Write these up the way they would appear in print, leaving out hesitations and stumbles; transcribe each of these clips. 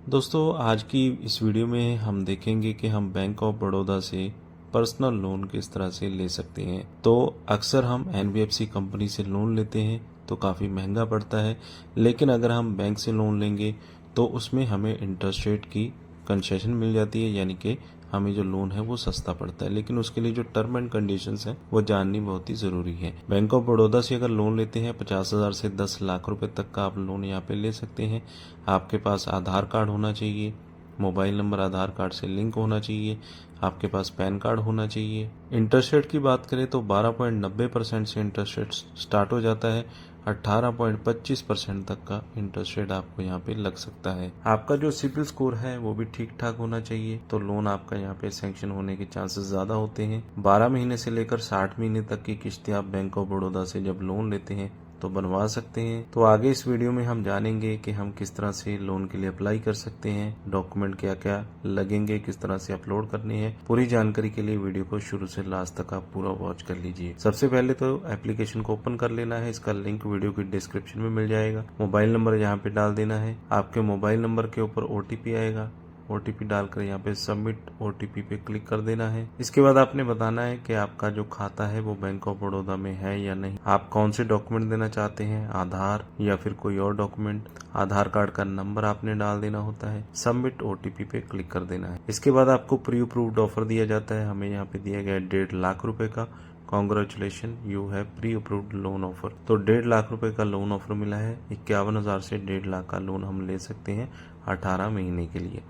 दोस्तों आज की इस वीडियो में हम देखेंगे कि हम बैंक ऑफ बड़ौदा से पर्सनल लोन किस तरह से ले सकते हैं। तो अक्सर हम एनबीएफसी कंपनी से लोन लेते हैं तो काफ़ी महंगा पड़ता है, लेकिन अगर हम बैंक से लोन लेंगे तो उसमें हमें इंटरेस्ट रेट की कंसेशन मिल जाती है, यानी कि हमें जो लोन है वो सस्ता पड़ता है। लेकिन उसके लिए जो टर्म एंड कंडीशंस हैं वो जाननी बहुत ही ज़रूरी है। बैंक ऑफ बड़ौदा से अगर लोन लेते हैं 50,000 से 10 लाख रुपए तक का आप लोन यहाँ पे ले सकते हैं। आपके पास आधार कार्ड होना चाहिए, मोबाइल नंबर आधार कार्ड से लिंक होना चाहिए, आपके पास पैन कार्ड होना चाहिए। इंटरेस्ट रेट की बात करें तो 12.90% से इंटरेस्ट रेट स्टार्ट हो जाता है। 18.25% तक का इंटरेस्ट रेट आपको यहाँ पे लग सकता है। आपका जो सिबिल स्कोर है वो भी ठीक ठाक होना चाहिए, तो लोन आपका यहाँ पे सैंक्शन होने के चांसेस ज्यादा होते हैं। 12 महीने से लेकर 60 महीने तक की किस्तें आप बैंक ऑफ बड़ौदा से जब लोन लेते हैं तो बनवा सकते हैं। तो आगे इस वीडियो में हम जानेंगे कि हम किस तरह से लोन के लिए अप्लाई कर सकते हैं, डॉक्यूमेंट क्या क्या लगेंगे, किस तरह से अपलोड करने हैं। पूरी जानकारी के लिए वीडियो को शुरू से लास्ट तक आप पूरा वॉच कर लीजिए। सबसे पहले तो एप्लीकेशन को ओपन कर लेना है। इसका लिंक वीडियो की डिस्क्रिप्शन में मिल जाएगा। मोबाइल नंबर यहाँ पे डाल देना है। आपके मोबाइल नंबर के ऊपर ओटीपी आएगा, ओटीपी डालकर यहाँ पे सबमिट ओटीपी पे क्लिक कर देना है। इसके बाद आपने बताना है कि आपका जो खाता है वो बैंक ऑफ बड़ौदा में है या नहीं। आप कौन से डॉक्यूमेंट देना चाहते हैं, आधार या फिर कोई और डॉक्यूमेंट। आधार कार्ड का नंबर आपने डाल देना होता है। सबमिट ओटीपी पे क्लिक कर देना है। इसके बाद आपको प्री अप्रूव्ड ऑफर दिया जाता है। हमें यहाँ पे दिया गया है 1.5 लाख रुपए का। Congratulation, you have pre approved loan offer. तो 1.5 लाख रुपए का लोन ऑफर मिला है। 51,000 से 1.5 लाख का लोन हम ले सकते हैं 18 महीने के लिए।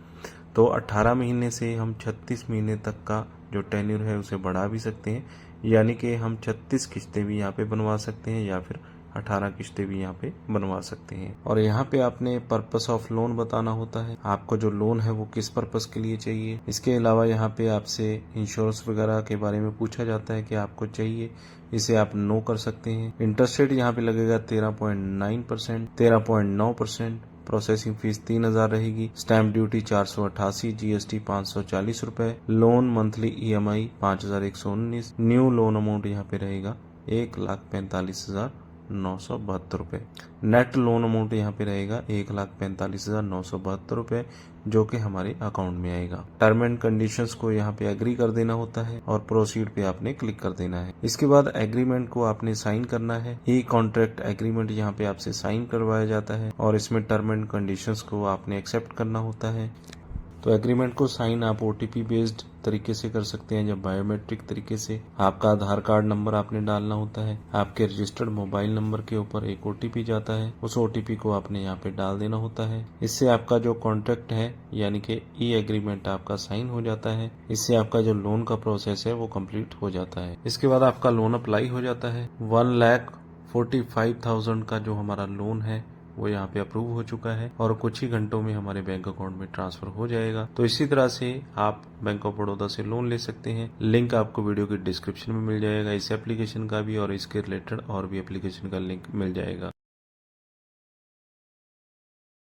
तो 18 महीने से हम 36 महीने तक का जो टेन्यूर है उसे बढ़ा भी सकते हैं, यानी कि हम 36 किस्तें भी यहाँ पे बनवा सकते हैं या फिर 18 किस्तें भी यहाँ पे बनवा सकते हैं। और यहाँ पे आपने पर्पस ऑफ लोन बताना होता है, आपको जो लोन है वो किस पर्पस के लिए चाहिए। इसके अलावा यहाँ पे आपसे इंश्योरेंस वगैरह के बारे में पूछा जाता है कि आपको चाहिए, इसे आप नो कर सकते हैं। इंटरेस्ट रेट यहाँ पे लगेगा 13.9%, 13.9%। प्रोसेसिंग फीस 3,000 रहेगी। स्टैम्प ड्यूटी 488, जीएसटी 540 रुपए। Loan monthly EMI 5,119। New loan amount यहाँ पे रहेगा 1,45,972 रुपए। नेट लोन अमाउंट यहाँ पे रहेगा 1,45,972 रुपए, जो कि हमारे अकाउंट में आएगा। टर्म एंड कंडीशंस को यहाँ पे एग्री कर देना होता है और प्रोसीड पे आपने क्लिक कर देना है। इसके बाद एग्रीमेंट को आपने साइन करना है। ई कॉन्ट्रैक्ट एग्रीमेंट यहाँ पे आपसे साइन करवाया जाता है और इसमें टर्म एंड कंडीशंस को आपने एक्सेप्ट करना होता है। तो एग्रीमेंट को साइन आप ओटीपी बेस्ड तरीके से कर सकते हैं, जब बायोमेट्रिक तरीके से। आपका आधार कार्ड नंबर आपने डालना होता है। आपके रजिस्टर्ड मोबाइल नंबर के ऊपर एक ओटीपी जाता है, उस ओटीपी को आपने यहाँ पे डाल देना होता है। इससे आपका जो कॉन्ट्रैक्ट है यानी कि ई एग्रीमेंट आपका साइन हो जाता है। इससे आपका जो लोन का प्रोसेस है वो कम्प्लीट हो जाता है। इसके बाद आपका लोन अप्लाई हो जाता है। 1,45,000 का जो हमारा लोन है वो यहाँ पे अप्रूव हो चुका है और कुछ ही घंटों में हमारे बैंक अकाउंट में ट्रांसफर हो जाएगा। तो इसी तरह से आप बैंक ऑफ बड़ौदा से लोन ले सकते हैं। लिंक आपको वीडियो की डिस्क्रिप्शन में मिल जाएगा, इस एप्लीकेशन का भी और इसके रिलेटेड और भी एप्लीकेशन का लिंक मिल जाएगा।